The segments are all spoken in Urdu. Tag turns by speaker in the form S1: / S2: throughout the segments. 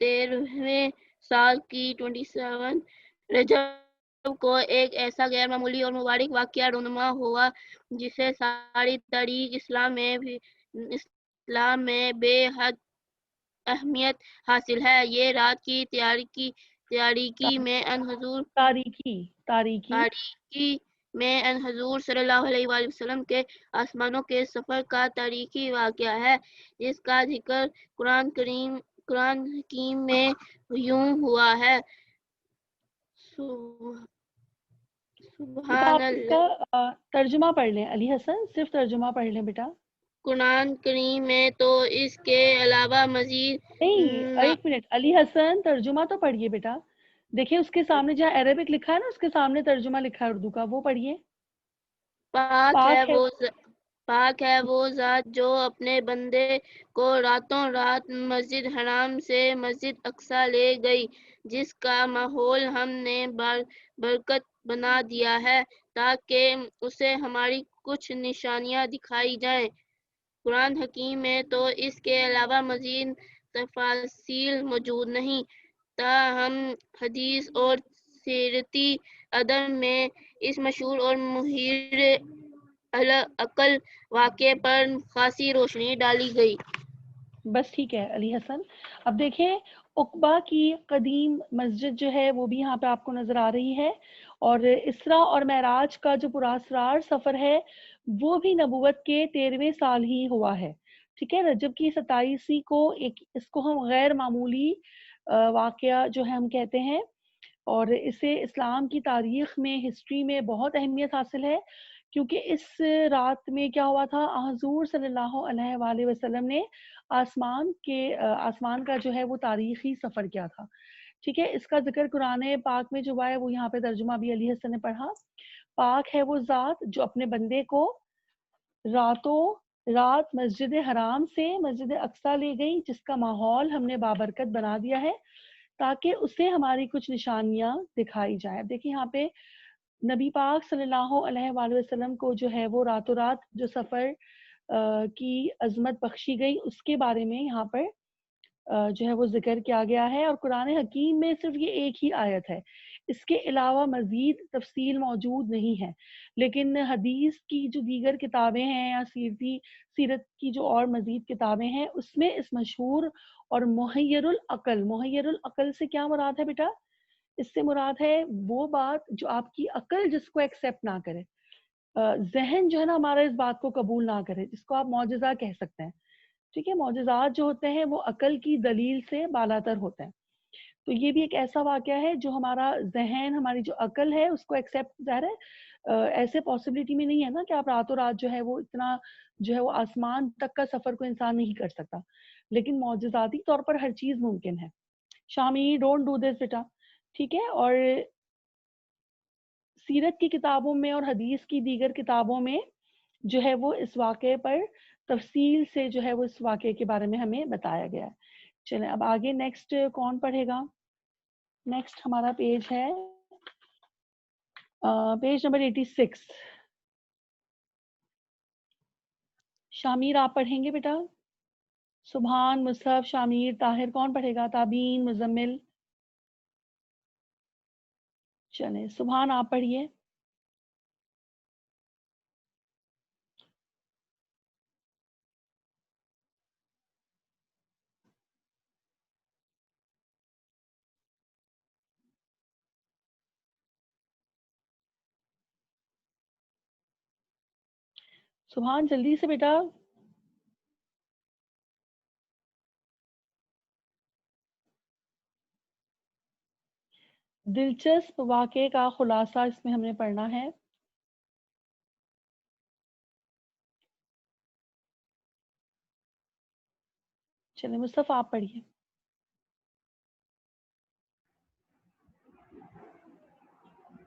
S1: 13ویں سال کی 27 رجب کو ایک ایسا غیر معمولی اور مبارک واقعہ رونما ہوا جسے ساری تاریخ اسلام میں بے حد اہمیت حاصل ہے۔ یہ رات کی تاریکی میں ان حضور صلی اللہ علیہ وآلہ وسلم کے آسمانوں کے سفر کا تاریخی واقعہ ہے، جس کا ذکر قرآن حکیم میں یوں ہوا ہے: سبحان
S2: آپ اس کا ترجمہ پڑھ لیں علی حسن، صرف ترجمہ پڑھ لیں بیٹا۔
S1: قرآن کریم میں تو اس کے علاوہ مزید
S2: نہیں، ایک منٹ علی حسن، ترجمہ تو پڑھیے بیٹا۔ دیکھیں اس کے سامنے جہاں عربک لکھا ہے نا، اس کے سامنے ترجمہ لکھا ہے اردو کا، وہ پڑھیے۔
S1: پاک ہے وہ ذات جو اپنے بندے کو راتوں رات مسجد حرام سے مسجد اقصی لے گئی، جس کا ماحول ہم نے برکت بنا دیا ہے تاکہ اسے ہماری کچھ نشانیاں دکھائی جائیں۔ قرآن حکیم میں تو اس کے علاوہ مزید تفاصیل موجود نہیں، تاہم حدیث اور سیرتی ادب میں اس مشہور اور مبہر العقل واقعے پر خاصی روشنی ڈالی گئی۔
S2: بس ٹھیک ہے علی حسن۔ اب دیکھیں عقبہ کی قدیم مسجد جو ہے وہ بھی یہاں پہ آپ کو نظر آ رہی ہے، اور اسراء اور معراج کا جو پراسرار سفر ہے وہ بھی نبوت کے 13ویں سال ہی ہوا ہے، ٹھیک ہے۔ رجب کی 27 کو اس کو ہم غیر معمولی واقعہ جو ہے ہم کہتے ہیں، اور اسے اسلام کی تاریخ میں، ہسٹری میں بہت اہمیت حاصل ہے، کیونکہ اس رات میں کیا ہوا تھا، حضور صلی اللہ علیہ وآلہ وسلم نے آسمان کا جو ہے وہ تاریخی سفر کیا تھا، ٹھیک ہے۔ اس کا ذکر قرآن پاک میں جو ہوا ہے وہ یہاں پہ ترجمہ بھی علی حسن نے پڑھا۔ پاک ہے وہ ذات جو اپنے بندے کو راتوں رات مسجد حرام سے مسجد اقصی لے گئی، جس کا ماحول ہم نے بابرکت بنا دیا ہے تاکہ اسے ہماری کچھ نشانیاں دکھائی جائیں۔ دیکھیں یہاں پہ نبی پاک صلی اللہ علیہ وآلہ وسلم کو جو ہے وہ راتوں رات جو سفر کی عظمت بخشی گئی، اس کے بارے میں یہاں پر جو ہے وہ ذکر کیا گیا ہے، اور قرآن حکیم میں صرف یہ ایک ہی آیت ہے، اس کے علاوہ مزید تفصیل موجود نہیں ہے، لیکن حدیث کی جو دیگر کتابیں ہیں یا سیرت کی جو اور مزید کتابیں ہیں، اس میں اس مشہور اور محیر العقل سے کیا مراد ہے بیٹا؟ اس سے مراد ہے وہ بات جو آپ کی عقل جس کو ایکسیپٹ نہ کرے، ذہن جو ہے نا ہمارا اس بات کو قبول نہ کرے، جس کو آپ معجزہ کہہ سکتے ہیں، ٹھیک ہے۔ معجزات جو ہوتے ہیں وہ عقل کی دلیل سے بالاتر ہوتے ہیں، تو یہ بھی ایک ایسا واقعہ ہے جو ہمارا ذہن، ہماری جو عقل ہے اس کو ایکسیپٹ، ظاہر ہے ایسے پاسبلٹی میں نہیں ہے نا کہ آپ راتوں رات جو ہے وہ اتنا جو ہے وہ آسمان تک کا سفر کو انسان نہیں کر سکتا، لیکن معجزاتی طور پر ہر چیز ممکن ہے۔ شامی ڈونٹ ڈو دس بیٹا، ٹھیک ہے۔ اور سیرت کی کتابوں میں اور حدیث کی دیگر کتابوں میں جو ہے وہ اس واقعے پر تفصیل سے جو ہے وہ اس واقعے کے بارے میں ہمیں بتایا گیا ہے۔ چلیں اب آگے نیکسٹ کون پڑھے گا؟ نیکسٹ ہمارا پیج ہے پیج نمبر 86۔ شامیر آپ پڑھیں گے بیٹا؟ سبحان، مصحف، شامیر، طاہر، کون پڑھے گا؟ تابین، مزمل؟ چلیں سبحان آپ پڑھیے۔ سبحان جلدی سے بیٹا۔ دلچسپ واقعے کا خلاصہ اس میں ہم نے پڑھنا ہے۔ چلیں مصطفیٰ آپ پڑھیے۔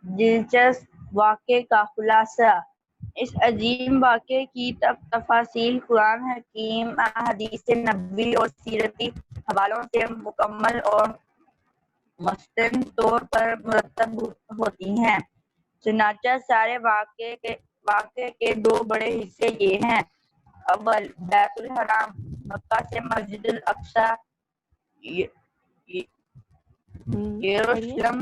S3: دلچسپ واقعے کا خلاصہ: اس عظیم واقعے کی تفاصیل قرآن حکیم، احادیث نبوی اور سیرتی حوالوں سے مکمل اور مستند طور پر مرتب ہوتی ہیں۔ چنانچہ سارے واقعے کے دو بڑے حصے یہ ہیں: اول، بیت الحرام، مکہ سے مسجد الاقصی یروشلم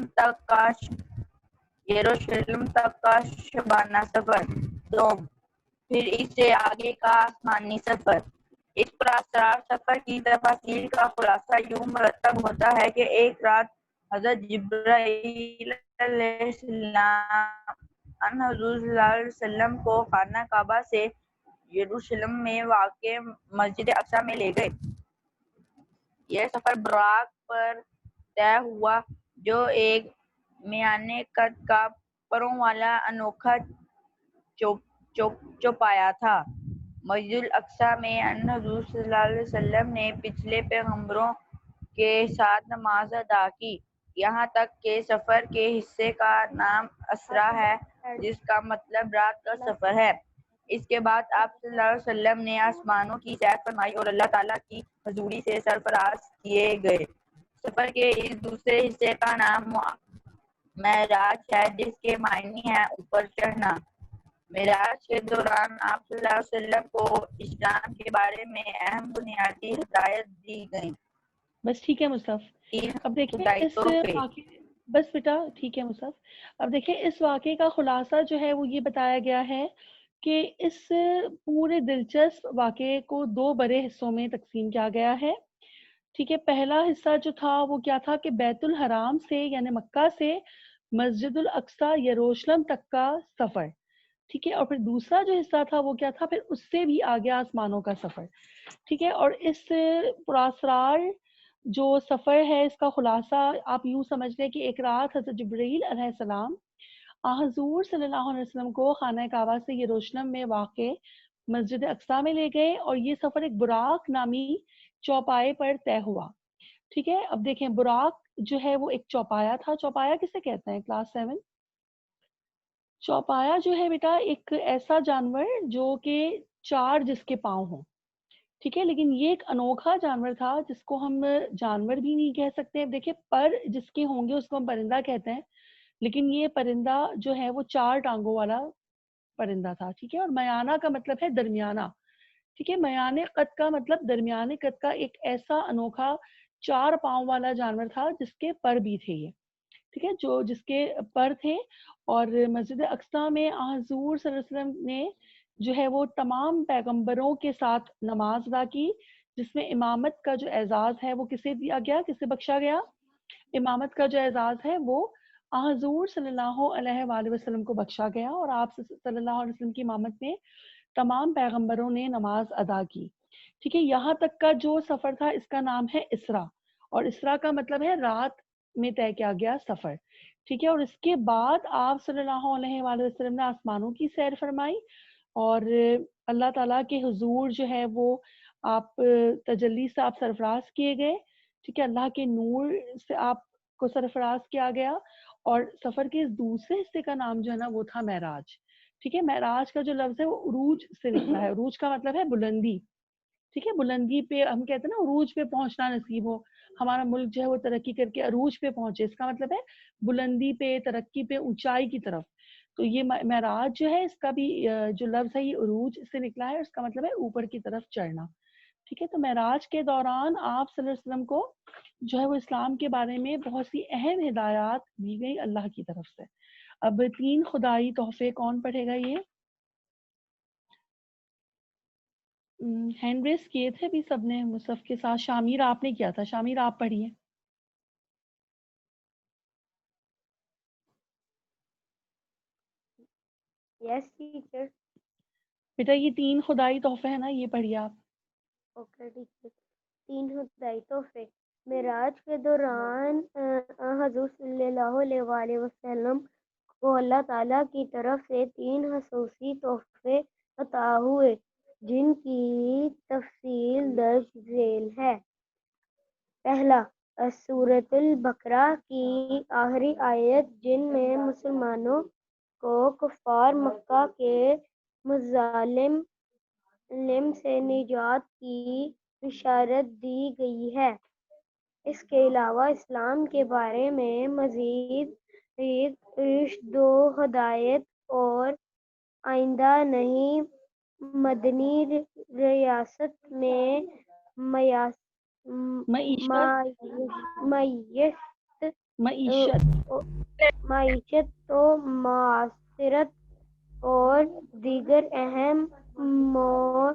S3: تک کا شبانہ سفر دوم، پھر اس سے آگے کا آسمانی سفر۔ اس پراسرار سفر کی تفاصیل کا خلاصہ یوں مرتب ہوتا ہے کہ ایک رات حضرت جبرائیل علیہ السلام حضور صلی اللہ علیہ وسلم کو خانہ کعبہ سے یروشلم میں واقع مسجد اقصی میں لے گئے۔ یہ سفر براق پر طے ہوا جو ایک میانے قد کا پروں والا انوکھا چوپایا تھا۔ مسجد الاقصی میں حضور صلی اللہ علیہ وسلم نے پچھلے پیغمبروں کے ساتھ نماز ادا کی، یہاں تک کہ سفر کے حصے کا نام اسرا ہے جس کا مطلب رات کا سفر ہے۔ اس کے بعد آپ صلی اللہ علیہ وسلم نے آسمانوں کی سیر فرمائی اور اللہ تعالیٰ کی حضوری سے سرفراز کیے گئے۔ سفر کے اس دوسرے حصے کا نام معراج ہے جس کے معنی ہے اوپر چڑھنا۔ معراج کے دوران آپ صلی اللہ علیہ وسلم کو اسلام کے بارے میں اہم بنیادی ہدایت دی گئی۔
S2: بس ٹھیک ہے مصطف، اب دیکھیں بس بیٹا ٹھیک ہے مصطف، اب دیکھیں اس واقعے کا خلاصہ جو ہے وہ یہ بتایا گیا ہے کہ اس پورے دلچسپ واقعے کو دو بڑے حصوں میں تقسیم کیا گیا ہے۔ ٹھیک ہے، پہلا حصہ جو تھا وہ کیا تھا کہ بیت الحرام سے یعنی مکہ سے مسجد الاقصی یروشلم تک کا سفر، ٹھیک ہے، اور پھر دوسرا جو حصہ تھا وہ کیا تھا پھر اس سے بھی آگے آسمانوں کا سفر، ٹھیک ہے۔ اور اس پراسرار جو سفر ہے اس کا خلاصہ آپ یوں سمجھ لیں کہ ایک رات حضرت جبرائیل علیہ السلام حضور صلی اللہ علیہ وسلم کو خانہ کعبہ سے یروشلم میں واقع مسجد اقصی میں لے گئے اور یہ سفر ایک براق نامی چوپائے پر طے ہوا، ٹھیک ہے۔ اب دیکھیں براق جو ہے وہ ایک چوپایا تھا، چوپایا کسے کہتے ہیں کلاس 7؟ چوپایا جو ہے بیٹا ایک ایسا جانور جو کہ چار جس کے پاؤں ہوں، ٹھیک ہے، لیکن یہ ایک انوکھا جانور تھا جس کو ہم جانور بھی نہیں کہہ سکتے۔ دیکھیں پر جس کے ہوں گے اس کو ہم پرندہ کہتے ہیں، لیکن یہ پرندہ جو ہے وہ چار ٹانگوں والا پرندہ تھا، ٹھیک ہے۔ اور میانہ کا مطلب ہے درمیانہ، ٹھیک ہے، میانے قد کا مطلب درمیانے قد کا ایک ایسا انوکھا چار پاؤں والا جانور تھا جس کے پر بھی تھے یہ، ٹھیک ہے، جو جس کے پر تھے۔ اور مسجد اقصی میں حضور صلی اللہ علیہ وسلم نے جو ہے وہ تمام پیغمبروں کے ساتھ نماز ادا کی، جس میں امامت کا جو اعزاز ہے وہ کسے دیا گیا، کسے بخشا گیا؟ امامت کا جو اعزاز ہے وہ حضور صلی اللہ علیہ وآلہ وسلم کو بخشا گیا، اور آپ صلی اللہ علیہ وسلم کی امامت میں تمام پیغمبروں نے نماز ادا کی، ٹھیک ہے۔ یہاں تک کا جو سفر تھا اس کا نام ہے اسرا، اور اسرا کا مطلب ہے رات میں طے کیا گیا سفر، ٹھیک ہے۔ اور اس کے بعد آپ صلی اللہ علیہ وآلہ وسلم نے آسمانوں کی سیر فرمائی اور اللہ تعالیٰ کے حضور جو ہے وہ آپ تجلی سے آپ سرفراز کیے گئے، ٹھیک ہے، اللہ کے نور سے آپ کو سرفراز کیا گیا، اور سفر کے اس دوسرے حصے کا نام جو ہے نا وہ تھا معراج، ٹھیک ہے۔ معراج کا جو لفظ ہے وہ عروج سے نکلا ہے، عروج کا مطلب ہے بلندی، ٹھیک ہے، بلندی پہ ہم کہتے ہیں نا عروج پہ پہنچنا نصیب ہو، ہمارا ملک جو ہے وہ ترقی کر کے عروج پہ پہنچے، اس کا مطلب ہے بلندی پہ، ترقی پہ، اونچائی کی طرف۔ تو یہ معراج جو ہے اس کا بھی جو لفظ ہے یہ عروج سے نکلا ہے، اس کا مطلب ہے اوپر کی طرف چڑھنا، ٹھیک ہے۔ تو معراج کے دوران آپ صلی اللہ علیہ وسلم کو جو ہے وہ اسلام کے بارے میں بہت سی اہم ہدایات دی گئی اللہ کی طرف سے۔ اب تین خدائی تحفے کون پڑھے گا؟ یہ ہینڈ ریس کیے تھے بھی سب نے مصحف کے ساتھ، شامیر آپ نے کیا تھا، شامیر آپ پڑھیے۔
S4: یس ٹیچر۔
S2: بیٹا یہ تین خدائی تحفے ہیں نا، یہ پڑھیے آپ۔
S4: Okay teacher. تین خدائی تحفے۔ معراج کے دوران حضور صلی اللہ علیہ وآلہ وسلم کو اللہ تعالیٰ کی طرف سے تین خصوصی تحفے عطا ہوئے جن کی تفصیل درج ذیل ہے۔ پہلا، سورۃ البقرہ کی آخری آیت جن میں مسلمانوں کو کفار مکہ کے مظالم سے نجات کی بشارت دی گئی ہے۔ اس کے علاوہ اسلام کے بارے میں مزید رشد و ہدایت اور آئندہ نئی مدنی ریاست میں معیشت و معاشرت اور دیگر اہم امور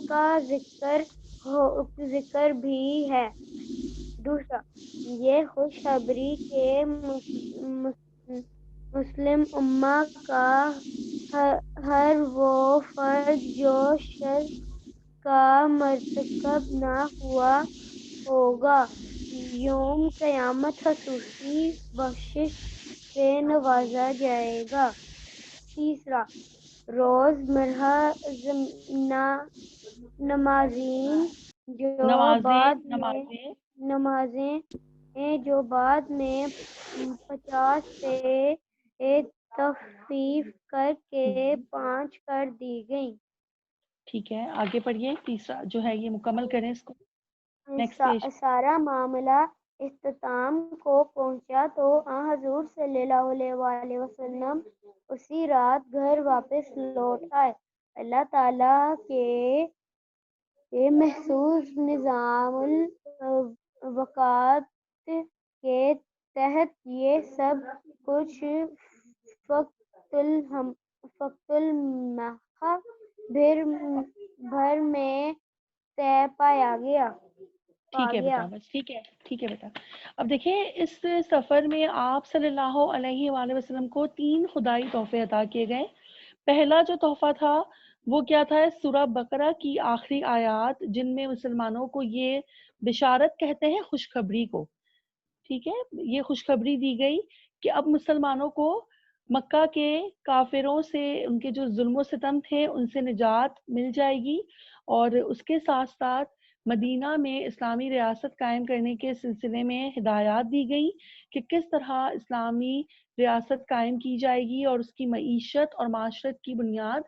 S4: کا ذکر بھی ہے۔ دوسرا، یہ خوشخبری کہ مسلم امہ کا ہر وہ فرض جو شرک کا مرتکب نہ ہوا ہوگا یوم قیامت خصوصی بخشش سے نوازا جائے گا۔ تیسرا، روز مرہ نمازیں جو بعد میں 50 سے تخفیف کر کے 5 کر دی گئیں۔
S2: ٹھیک ہے، آگے پڑھیے، تیسرا جو ہے یہ مکمل کریں اس کو۔
S4: سارا معاملہ اختتام کو پہنچا تو حضور صلی اللہ علیہ وسلم اسی رات گھر واپس لوٹ آئے۔ اللہ تعالیٰ کے محفوظ نظام الوقات کے تحت یہ سب کچھ وقت الماہ بھر میں طے پایا گیا۔
S2: ٹھیک ہے بیٹا، بس ٹھیک ہے بیٹا۔ اب دیکھیں اس سفر میں آپ صلی اللہ علیہ وآلہ وسلم کو 3 خدائی تحفے عطا کیے گئے۔ پہلا جو تحفہ تھا وہ کیا تھا؟ سورہ بقرہ کی آخری آیات، جن میں مسلمانوں کو یہ بشارت کہتے ہیں خوشخبری کو، ٹھیک ہے، یہ خوشخبری دی گئی کہ اب مسلمانوں کو مکہ کے کافروں سے، ان کے جو ظلم و ستم تھے ان سے نجات مل جائے گی، اور اس کے ساتھ ساتھ مدینہ میں اسلامی ریاست قائم کرنے کے سلسلے میں ہدایات دی گئی کہ کس طرح اسلامی ریاست قائم کی جائے گی اور اس کی معیشت اور معاشرت کی بنیاد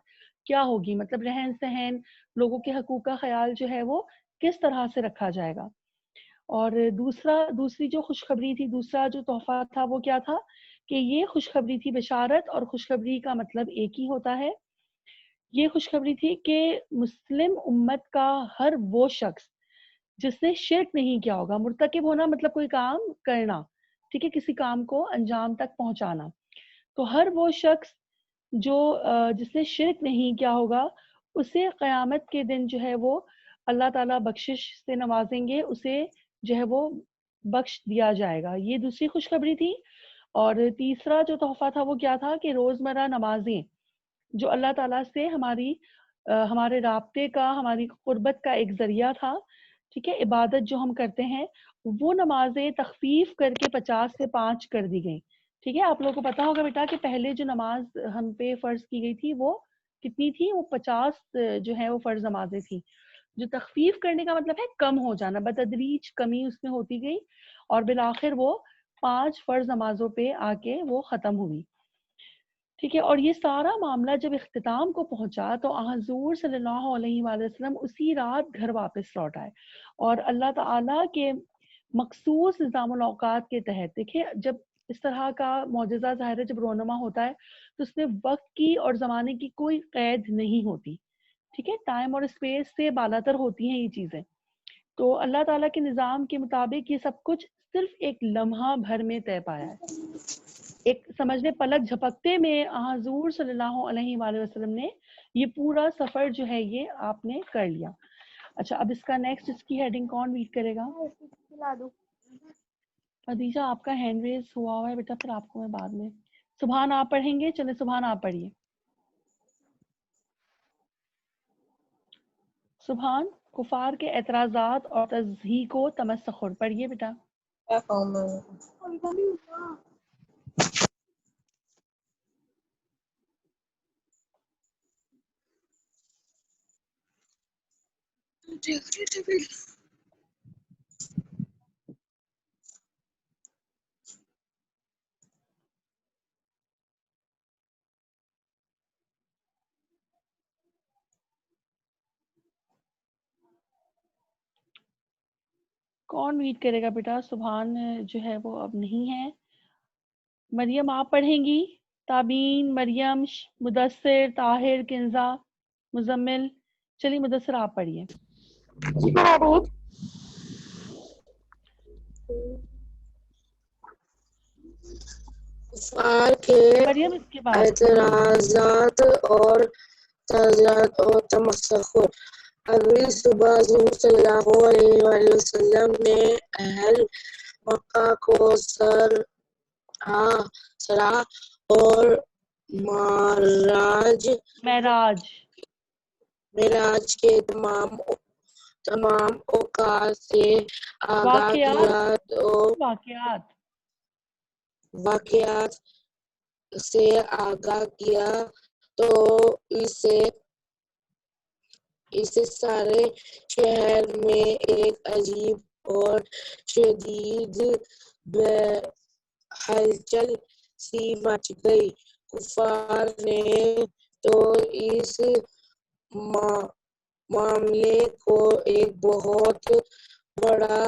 S2: کیا ہوگی، مطلب رہن سہن، لوگوں کے حقوق کا خیال جو ہے وہ کس طرح سے رکھا جائے گا۔ اور دوسری جو خوشخبری تھی، دوسرا جو تحفہ تھا وہ کیا تھا کہ یہ خوشخبری تھی بشارت، اور خوشخبری کا مطلب ایک ہی ہوتا ہے۔ یہ خوشخبری تھی کہ مسلم امت کا ہر وہ شخص جس نے شرک نہیں کیا ہوگا، مرتکب ہونا مطلب کوئی کام کرنا، ٹھیک ہے، کسی کام کو انجام تک پہنچانا، تو ہر وہ شخص جو جس نے شرک نہیں کیا ہوگا اسے قیامت کے دن جو ہے وہ اللہ تعالیٰ بخشش سے نوازیں گے، اسے جو ہے وہ بخش دیا جائے گا۔ یہ دوسری خوشخبری تھی۔ اور تیسرا جو تحفہ تھا وہ کیا تھا کہ روزمرہ نمازیں جو اللہ تعالیٰ سے ہمارے رابطے کا، ہماری قربت کا ایک ذریعہ تھا، ٹھیک ہے، عبادت جو ہم کرتے ہیں، وہ نمازیں تخفیف کر کے 50 سے 5 کر دی گئیں، ٹھیک ہے۔ آپ لوگوں کو پتا ہوگا بیٹا کہ پہلے جو نماز ہم پہ فرض کی گئی تھی وہ کتنی تھی؟ وہ 50 جو ہے وہ فرض نمازیں تھیں۔ جو تخفیف کرنے کا مطلب ہے کم ہو جانا، بتدریج کمی اس میں ہوتی گئی، اور بالآخر وہ 5 فرض نمازوں پہ آ کے وہ ختم ہوئی، ٹھیک ہے۔ اور یہ سارا معاملہ جب اختتام کو پہنچا تو حضور صلی اللہ علیہ وآلہ وسلم اسی رات گھر واپس لوٹ آئے، اور اللہ تعالیٰ کے مخصوص نظام الاوقات کے تحت، دیکھیں جب اس طرح کا معجزہ ظاہر ہے جب رونما ہوتا ہے تو اس میں وقت کی اور زمانے کی کوئی قید نہیں ہوتی، ٹھیک ہے، ٹائم اور اسپیس سے بالاتر ہوتی ہیں یہ چیزیں۔ تو اللہ تعالیٰ کے نظام کے مطابق یہ سب کچھ صرف ایک لمحہ بھر میں طے پایا ہے، ایک سمجھنے پلک جھپکتے میں حضور صلی اللہ علیہ وآلہ وسلم نے یہ پورا سفر جو ہے یہ آپ نے کر لیا۔ اچھا، اب اس کا نیکسٹ، اس کی ہیڈنگ کون ریڈ کرے گا؟ خدیجہ، آپ کا ہینڈ ریز ہوا ہے بیٹا، پھر آپ کو میں بعد میں سبحان آپ پڑھیں گے، چلے سبحان آپ پڑھیے۔ سبحان کفار کے اعتراضات اور تضحیق و تمسخر، پڑھیے بیٹا۔ کون ریڈ کرے گا بیٹا؟ سبحان جو ہے وہ اب نہیں ہے۔ مریم آپ پڑھیں گی؟ تابین، مریم، مدثر، طاہر، کنزہ، مزمل. چلیے مدثر آپ پڑھیے.
S5: کفار کے
S2: مریم اس کے بعد.
S5: اعتراضات اور تعزیرات اور تمسخر. اگلی صبح حضور صلی اللہ علیہ وآلہ وسلم نے اہل مکہ کو سرا اور معراج کے تمام اوقات سے آگاہ کیا واقعات سے آگاہ کیا تو اس سارے شہر میں ایک عجیب اور شدید ہلچل سی مچ گئی. کفار نے تو اس معاملے کو ایک بہت بڑا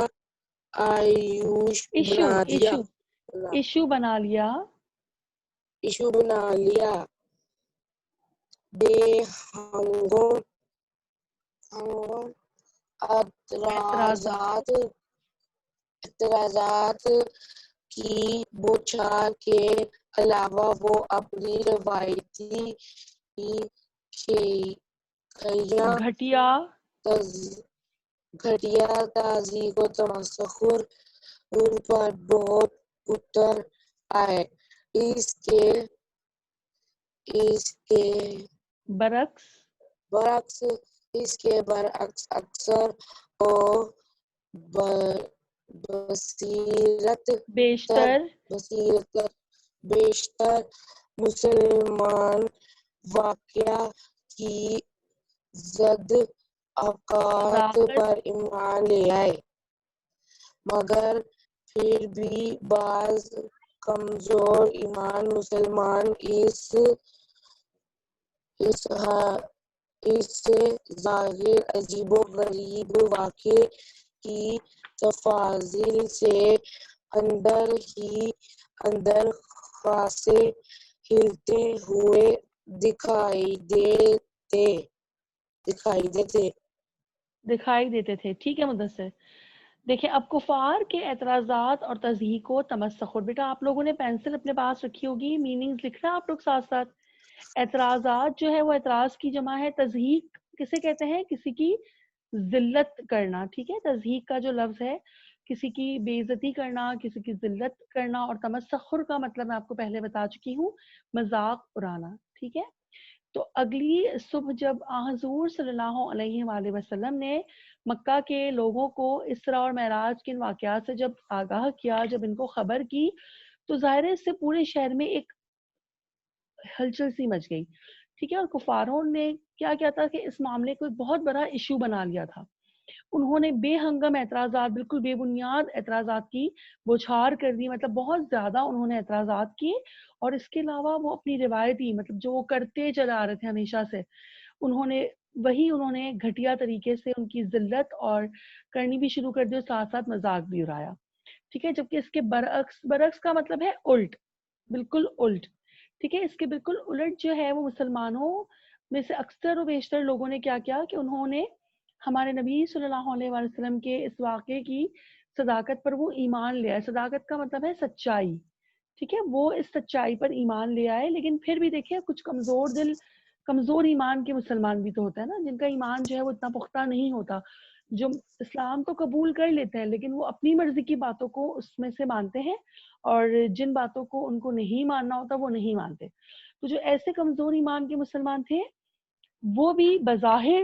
S5: ایشو بنا لیا. بے ہنگوں اعتراضات کی بوچھار کے علاوہ وہ اپنی روایتی گھٹیا تہذیب و تمسخر ان پر بہت اتر آئے. اس کے برعکس اکثر و بیشتر مسلمان واقعہ کی زد اوقات پر ایمان لے آئے، مگر پھر بھی بعض کمزور ایمان مسلمان اس ظاہر عجیب و غریب واقعے کی تفاصیل سے اندر ہی اندر خاصے ہلتے ہوئے دکھائی دیتے
S2: تھے. ٹھیک ہے مدثر. دیکھیں اب کفار کے اعتراضات اور تضحیق و تمسخر. بیٹا آپ لوگوں نے پینسل اپنے پاس رکھی ہوگی، میننگز لکھ رہے ہیں آپ لوگ ساتھ ساتھ. اعتراضات جو ہے وہ اعتراض کی جمع ہے. تضحیق کسے کہتے ہیں؟ کسی کی ذلت کرنا. ٹھیک ہے، تضحیق کا جو لفظ ہے کسی کی بے عزتی کرنا، کسی کی ذلت کرنا. اور تمسخر کا مطلب میں آپ کو پہلے بتا چکی ہوں، مذاق اڑانا. ٹھیک ہے، تو اگلی صبح جب حضور صلی اللہ علیہ وآلہ وسلم نے مکہ کے لوگوں کو اسراء اور معراج کے واقعات سے جب آگاہ کیا، جب ان کو خبر کی، تو ظاہر ہے اس سے پورے شہر میں ایک ہلچل سی مچ گئی. ٹھیک ہے، اور کفاروں نے کیا کیا تھا کہ اس معاملے کو ایک بہت بڑا ایشو بنا لیا تھا. انہوں نے بے ہنگم اعتراضات، بالکل بے بنیاد اعتراضات کی بوچھار کر دی. مطلب بہت زیادہ انہوں نے اعتراضات کیے. اور اس کے علاوہ وہ اپنی روایتی مطلب جو وہ کرتے چلا آ رہے تھے ہمیشہ سے، انہوں نے گھٹیا طریقے سے ان کی ذلت اور کرنی بھی شروع کر دی، اور ساتھ ساتھ مذاق بھی اڑایا. ٹھیک ہے، جبکہ اس کے برعکس کا مطلب ہے الٹ، بالکل الٹ. ٹھیک ہے، اس کے بالکل الٹ جو ہے وہ مسلمانوں میں سے اکثر و بیشتر لوگوں نے کیا کیا کہ انہوں نے ہمارے نبی صلی اللہ علیہ وسلم کے اس واقعے کی صداقت پر وہ ایمان لے آئے. صداقت کا مطلب ہے سچائی. ٹھیک ہے، وہ اس سچائی پر ایمان لے آئے. لیکن پھر بھی دیکھیں کچھ کمزور ایمان کے مسلمان بھی تو ہوتا ہے نا، جن کا ایمان جو ہے وہ اتنا پختہ نہیں ہوتا، جو اسلام تو قبول کر لیتے ہیں لیکن وہ اپنی مرضی کی باتوں کو اس میں سے مانتے ہیں، اور جن باتوں کو ان کو نہیں ماننا ہوتا وہ نہیں مانتے. تو جو ایسے کمزور ایمان کے مسلمان تھے وہ بھی بظاہر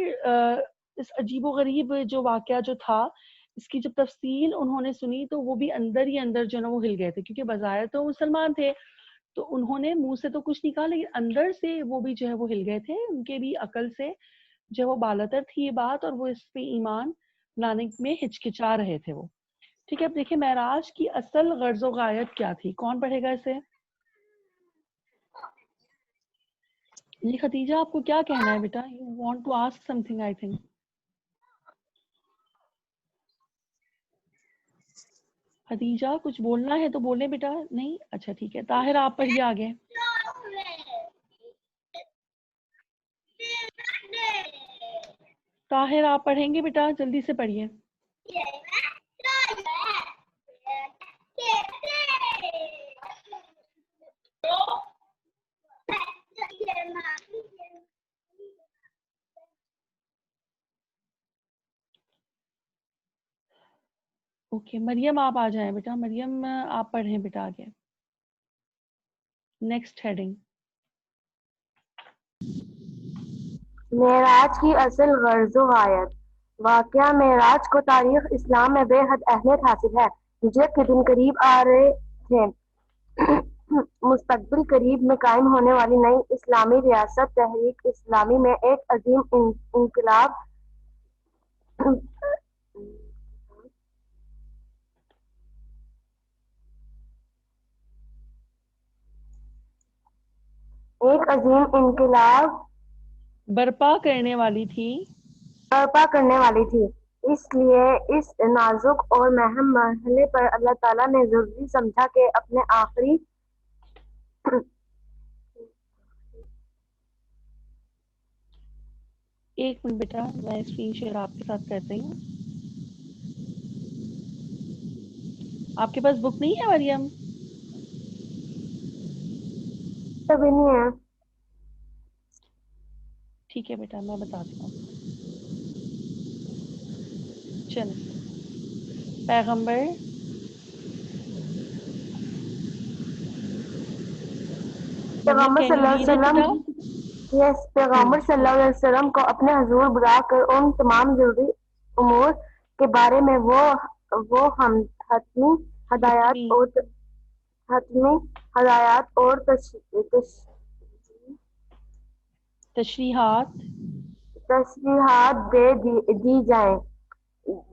S2: اس عجیب و غریب جو واقعہ جو تھا، اس کی جب تفصیل انہوں نے سنی تو وہ بھی اندر ہی اندر جو نا وہ ہل گئے تھے، کیونکہ بظاہر تو مسلمان تھے تو انہوں نے منہ سے تو کچھ نہیں کہا، لیکن اندر سے وہ بھی جو ہے وہ ہل گئے تھے. ان کے بھی عقل سے جو وہ بالاتر تھی یہ بات، اور وہ اس پہ ایمان لانے میں ہچکچا رہے تھے وہ. ٹھیک ہے، اب دیکھیں معراج کی اصل غرض و غایت کیا تھی. کون پڑھے گا اسے؟ جی خدیجہ آپ کو کیا کہنا ہے بیٹا؟ You want to ask something I think. Khadija کچھ بولنا ہے تو بولیں بیٹا. نہیں؟ اچھا ٹھیک ہے، طاہر آپ پڑھیے آگے. طاہر آپ پڑھیں گے بیٹا؟ جلدی سے پڑھیے. اوکے مریم آپ آ جائیں بیٹا. مریم آپ پڑھیں بیٹا آگے. Next heading.
S6: معراج کی اصل غرض و غایت. واقعہ معراج کو تاریخ اسلام میں بے حد اہمیت حاصل ہے. ہجرت کے دن قریب آ رہے تھے. مستقبل قریب میں قائم ہونے والی نئی اسلامی ریاست تحریک اسلامی میں ایک عظیم انقلاب
S2: برپا کرنے والی تھی.
S6: اس لیے اس نازک اور مہم مرحلے پر اللہ تعالیٰ نے ضروری سمجھا کہ اپنے آخری
S2: ایک منٹ بیٹا میں اسکرین شیئر آپ کے ساتھ کر رہی ہوں. آپ کے پاس بک نہیں ہے مریم؟
S6: بھی نہیں ہے.
S2: ٹھیک ہے بیٹا میں بتاتی ہوں. چلیں. پیغمبر مریم
S6: پیغمبر
S2: کین
S6: صلی
S2: یو
S6: اللہ
S2: ریڈ
S6: علیہ
S2: اٹ بیٹا؟
S6: وسلم پیغمبر صلی اللہ علیہ وسلم کو اپنے حضور بلا کر ان تمام ضروری امور کے بارے میں وہ حتمی ہدایات اور
S2: تشریحات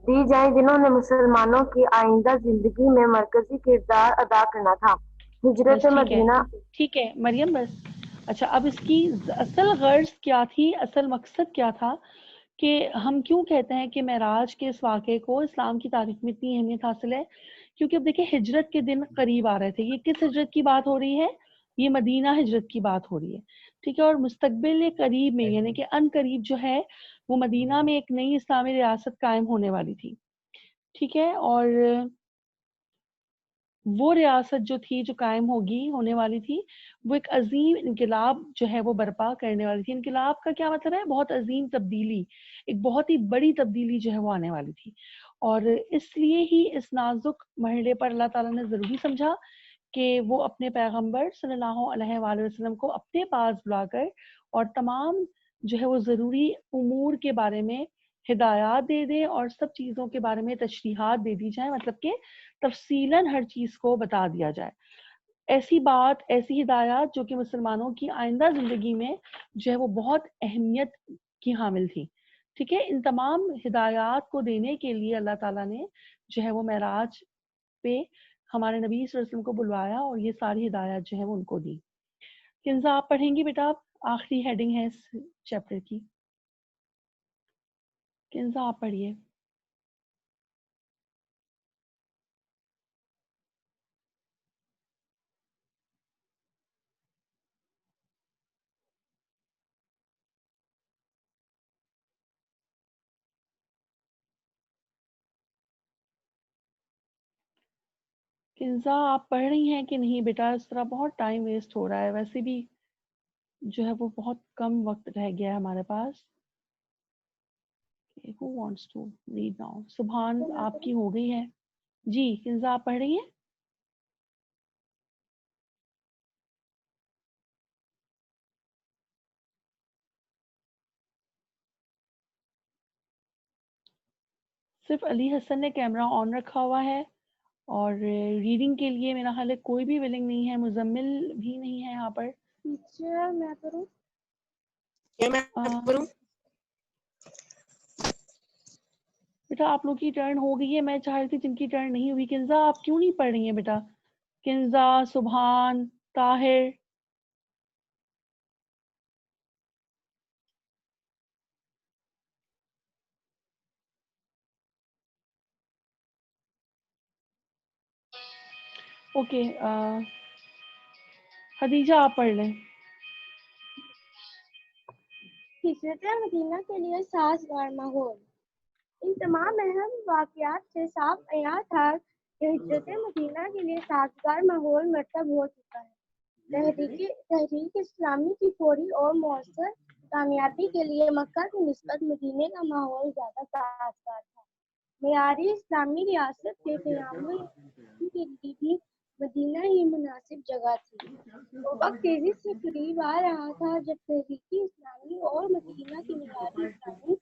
S6: دی جائیں جنہوں نے مسلمانوں کی آئندہ زندگی میں مرکزی کردار ادا کرنا تھا. ہجرت
S2: بس ٹھیک ہے
S6: مدینہ.
S2: ٹھیک ہے مریم بس. اچھا اب اس کی اصل غرض کیا تھی، اصل مقصد کیا تھا کہ ہم کیوں کہتے ہیں کہ معراج کے اس واقعے کو اسلام کی تاریخ میں اتنی اہمیت حاصل ہے؟ کیونکہ اب دیکھیں ہجرت کے دن قریب آ رہے تھے. یہ کس ہجرت کی بات ہو رہی ہے؟ یہ مدینہ ہجرت کی بات ہو رہی ہے. ٹھیک ہے. اور مستقبل قریب میں یعنی کہ ان قریب جو ہے وہ مدینہ میں ایک نئی اسلامی ریاست قائم ہونے والی تھی. ٹھیک ہے. اور وہ ریاست جو تھی جو قائم ہونے والی تھی وہ ایک عظیم انقلاب جو ہے وہ برپا کرنے والی تھی. انقلاب کا کیا مطلب ہے؟ بہت عظیم تبدیلی، ایک بہت ہی بڑی تبدیلی جو ہے وہ آنے والی تھی. اور اس لیے ہی اس نازک مرحلے پر اللہ تعالیٰ نے ضروری سمجھا کہ وہ اپنے پیغمبر صلی اللہ علیہ وآلہ وسلم کو اپنے پاس بلا کر اور تمام جو ہے وہ ضروری امور کے بارے میں ہدایات دے دے اور سب چیزوں کے بارے میں تشریحات دے دی جائیں، مطلب کہ تفصیلاً ہر چیز کو بتا دیا جائے. ایسی بات، ایسی ہدایات جو کہ مسلمانوں کی آئندہ زندگی میں جو ہے وہ بہت اہمیت کی حامل تھی. ٹھیک ہے. ان تمام ہدایات کو دینے کے لیے اللہ تعالیٰ نے جو ہے وہ معراج پہ ہمارے نبی صلی اللہ علیہ وسلم کو بلوایا اور یہ ساری ہدایات جو ہے وہ ان کو دی. کنزا آپ پڑھیں گی بیٹا؟ آخری ہیڈنگ ہے اس چیپٹر کی. کنزا آپ پڑھیے. کنزا آپ پڑھ رہی ہیں کہ نہیں بیٹا؟ اس طرح بہت ٹائم ویسٹ ہو رہا ہے. ویسے بھی جو ہے وہ بہت کم وقت رہ گیا ہے ہمارے پاس. Who wants to read now? سبحان آپ کی ہو گئی ہے. جی کنزا آپ پڑھ رہی ہیں؟ صرف علی حسن نے کیمرہ آن رکھا ہوا ہے اور ریڈنگ کے لیے میرا خیال ہے کوئی بھی ولنگ نہیں ہے. مزمل بھی نہیں ہے یہاں پر.
S4: ٹیچر میں کروں؟
S2: بیٹا آپ لوگ کی ٹرن ہو گئی ہے. میں چاہ رہی تھی جن کی ٹرن نہیں ہوئی. کنزا آپ کیوں نہیں پڑھ رہی ہیں بیٹا؟ کنزا، سبحان، طاہر. اوکے خدیجہ آپ پڑھ لیں.
S4: ہجرت مدینہ کے لیے سازگار ماحول۔ ان تمام اہم واقعات سے صاف عیاں تھا کہ ہجرت مدینہ کے لیے سازگار ماحول مرتب ہو چکا ہے۔ تحریک اسلامی کی فوری اور مؤثر کامیابی کے لیے مکہ کی نسبت مدینہ کا ماحول زیادہ سازگار تھا۔ معیاری اسلامی ریاست کے قیام کے لیے بھی مدینہ ہی مناسب جگہ تھی۔ وہ وقت تیزی سے قریب آ رہا تھا جب تحریک اسلامی اور مدینہ کی معیاری اسلامی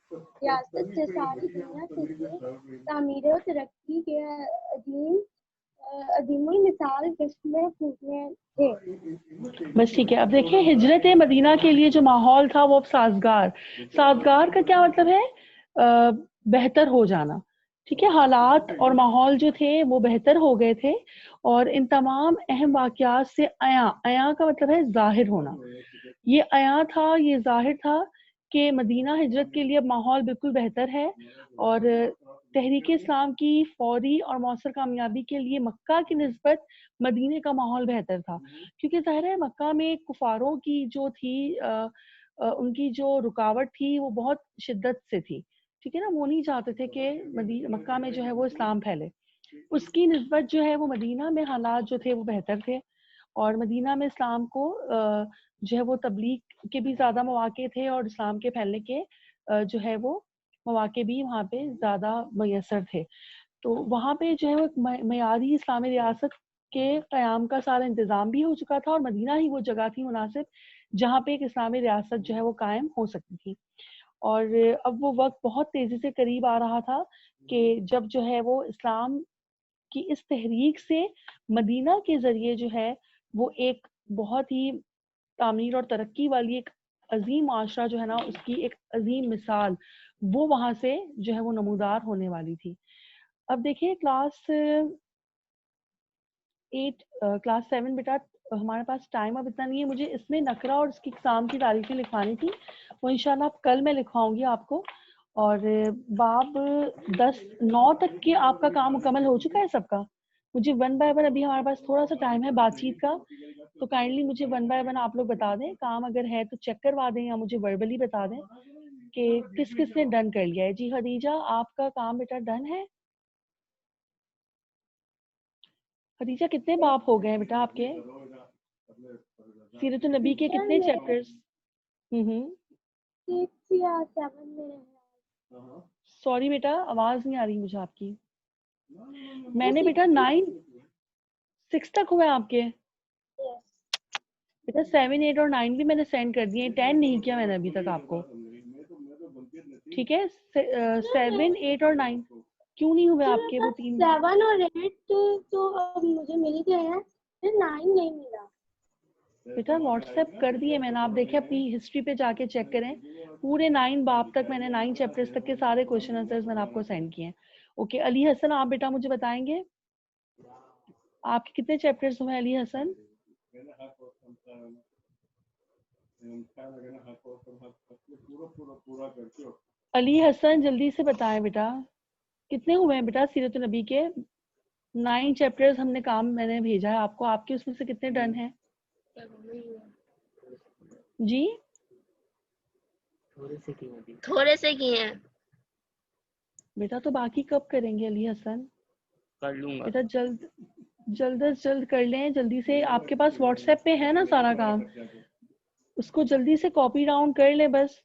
S4: ریاست سے ساری دنیا کے لیے تعمیر و ترقی کے عظیم المثال قسمیں پھوٹنے تھے۔
S2: بس ٹھیک ہے، اب دیکھیں ہجرت مدینہ کے لیے جو ماحول تھا وہ سازگار کا کیا مطلب ہے؟ بہتر ہو جانا، ٹھیک ہے، حالات اور ماحول جو تھے وہ بہتر ہو گئے تھے، اور ان تمام اہم واقعات سے عیاں کا مطلب ہے ظاہر ہونا، یہ عیاں تھا، یہ ظاہر تھا کہ مدینہ ہجرت کے لیے ماحول بالکل بہتر ہے، اور تحریک اسلام کی فوری اور مؤثر کامیابی کے لیے مکہ کی نسبت مدینے کا ماحول بہتر تھا، کیونکہ ظاہر ہے مکہ میں کفاروں کی جو تھی ان کی جو رکاوٹ تھی وہ بہت شدت سے تھی، ٹھیک ہے نا، وہ نہیں چاہتے تھے کہ مکہ میں جو ہے وہ اسلام پھیلے، اس کی نسبت جو ہے وہ مدینہ میں حالات جو تھے وہ بہتر تھے، اور مدینہ میں اسلام کو جو ہے وہ تبلیغ کے بھی زیادہ مواقع تھے، اور اسلام کے پھیلنے کے جو ہے وہ مواقع بھی وہاں پہ زیادہ میسر تھے، تو وہاں پہ جو ہے وہ ایک معیاری اسلامی ریاست کے قیام کا سارا انتظام بھی ہو چکا تھا، اور مدینہ ہی وہ جگہ تھی مناسب جہاں پہ ایک اسلامی ریاست جو ہے وہ قائم ہو سکتی تھی، اور اب وہ وقت بہت تیزی سے قریب آ رہا تھا کہ جب جو ہے وہ اسلام کی اس تحریک سے مدینہ کے ذریعے جو ہے وہ ایک بہت ہی تعمیر اور ترقی والی ایک عظیم معاشرہ جو ہے نا، اس کی ایک عظیم مثال وہ وہاں سے جو ہے وہ نمودار ہونے والی تھی۔ اب دیکھیں کلاس 7 بیٹا ہمارے پاس ٹائم اب اتنا نہیں ہے، مجھے اس میں نقرہ اور اس کی اقسام کی تعریفیں لکھوانی تھی، وہ انشاءاللہ کل میں لکھواؤں گی آپ کو، اور باب 9 تک کے آپ کا کام مکمل ہو چکا ہے سب کا؟ مجھے 1 بائی 1 ابھی ہمارے پاس تھوڑا سا ٹائم ہے بات چیت کا، تو کائنڈلی مجھے 1 بائی 1 آپ لوگ بتا دیں، کام اگر ہے تو چیک کروا دیں یا مجھے وربلی بتا دیں کہ کس کس نے ڈن کر لیا ہے۔ جی خدیجہ آپ کا کام بیٹا ڈن ہے؟ خدیجہ کتنے باب ہو گئے ہیں بیٹا آپ کے سیرت النبی کے کتنے چیپٹرز؟ سوری بیٹا آواز نہیں آ رہی مجھے آپ کی، میں نے بیٹا 6 تک ہوئے آپ کے بیٹا، 7 8 اور 9 بھی میں نے سینڈ کر دیے، 10 نہیں کیا میں نے ابھی تک آپ کو، ٹھیک ہے، 7 8 اور 9 کیوں نہیں ہوئے آپ کے؟ وہ 3
S4: 7 اور 8 تو مجھے مل گئے ہیں، پھر 9 نہیں ملا
S2: بیٹا، واٹس ایپ کر دیے میں نے، آپ دیکھیں اپنی ہسٹری پہ جا کے چیک کریں، پورے 9 باب تک میں نے 9 چیپٹرز تک کے سارے کوشچن آنسرز میں نے آپ کو سینڈ کیے ہیں۔ اوکے علی حسن آپ بیٹا مجھے بتائیں گے آپ کے کتنے چیپٹرز ہوئے علی حسن؟ علی حسن جلدی سے بتائیں بیٹا کتنے ہوئے ہیں بیٹا سیرت النبی کے؟ 9 چیپٹرز ہم نے کام میں نے بھیجا ہے آپ کو، آپ کے اس میں سے کتنے ڈن ہیں؟ جی
S1: تھوڑے سے کیے ہیں
S2: بیٹا، تو باقی کب کریں گے علی حسن؟
S1: کر لوں گا
S2: بیٹا جلد از جلد کر لیں، جلدی سے، آپ کے پاس واٹس ایپ پہ ہے نا سارا کام، اس کو جلدی سے کاپی ڈاؤن کر لیں بس،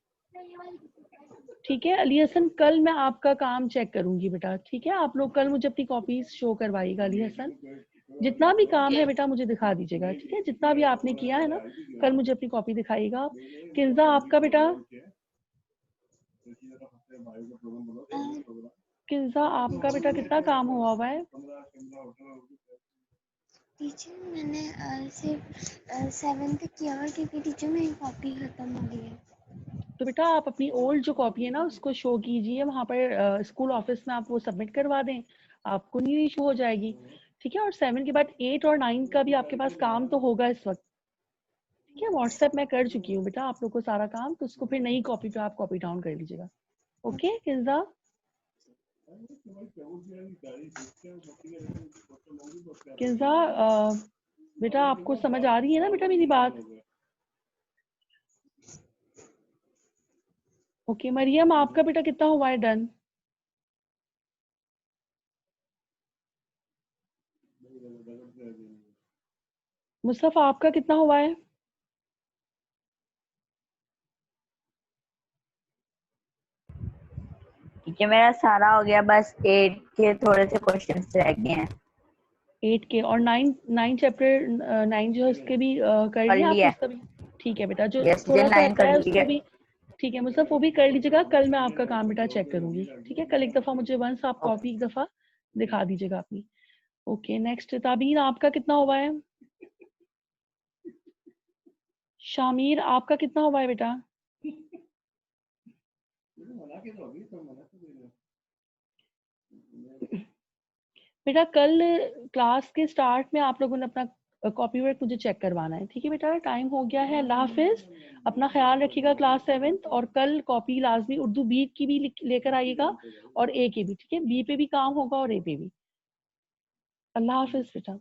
S2: ٹھیک ہے علی حسن، کل میں آپ کا کام چیک کروں گی بیٹا، ٹھیک ہے، آپ لوگ کل مجھے اپنی کاپیز شو کروائیے گا علی حسن، جتنا بھی کام ہے بیٹا مجھے دکھا دیجیے گا، ٹھیک ہے، جتنا بھی آپ نے کیا ہے نا کل مجھے اپنی کاپی دکھائیے گا۔ کنزا آپ کا بیٹا، کنزا آپ کا بیٹا کتنا کام ہوا ہے؟
S7: ٹیچر میں نے صرف 7 تک کیا کیونکہ ٹیچر میری کاپی ختم ہو گئی ہے۔
S2: تو بیٹا آپ اپنی اولڈ جو کاپی ہے نا اس کو شو کیجیے وہاں پر اسکول آفس میں، آپ وہ سبمٹ کروا دیں، آپ کو نہیں ایشو ہو جائے گی، ٹھیک ہے، اور 7 کے بعد 8 اور 9 کا بھی آپ کے پاس کام تو ہوگا اس وقت، ٹھیک ہے، واٹس ایپ میں کر چکی ہوں بیٹا آپ لوگ کو سارا کام، تو اس کو پھر نئی کاپی پہ آپ کاپی ڈاؤن کر لیجیے گا، اوکے کنزا؟ کنزا بیٹا آپ کو سمجھ آ رہی ہے نا بیٹا میری بات؟ اوکے مریم آپ کا بیٹا کتنا ہوا ہے ڈن؟ مصطفیٰ آپ کا کتنا ہوا ہے؟
S3: ٹھیک ہے میرا سارا ہو گیا، بس 8 کے تھوڑے سے کوشچنس رہ گئے ہیں.
S2: 8 کے اور 9 چیپٹر 9 جو ہے اس کے بھی کر
S3: کر
S2: لیا آپ نے
S3: لیا
S2: اس کا بھی؟ ٹھیک ہے بیٹا، جو
S3: یس
S2: تھوڑا سا
S3: 9
S2: رہتا
S3: کر
S2: ہے اس
S3: لیا.
S2: کو بھی ٹھیک ہے مصطفیٰ وہ بھی کر لیجیے گا. کل میں آپ کا کام بیٹا چیک کروں گی. ٹھیک ہے کل ایک دفعہ مجھے ونس آپ کاپی ایک دفعہ دکھا دیجیے گا اپنی. اوکے نیکسٹ تابین آپ کا کتنا ہوا ہے؟ شامیر آپ کا کتنا ہوا ہے بیٹا؟ بیٹا کل کلاس کے سٹارٹ میں آپ لوگوں نے اپنا کاپی ورک مجھے چیک کروانا ہے. ٹھیک ہے بیٹا ٹائم ہو گیا ہے. اللہ حافظ. اپنا خیال رکھیے گا کلاس 7 اور کل کاپی لازمی اردو بی کی بھی لے کر آئیے گا اور اے کی بھی. ٹھیک ہے بی پہ بھی کام ہوگا اور اے پہ بھی. اللہ حافظ بیٹا.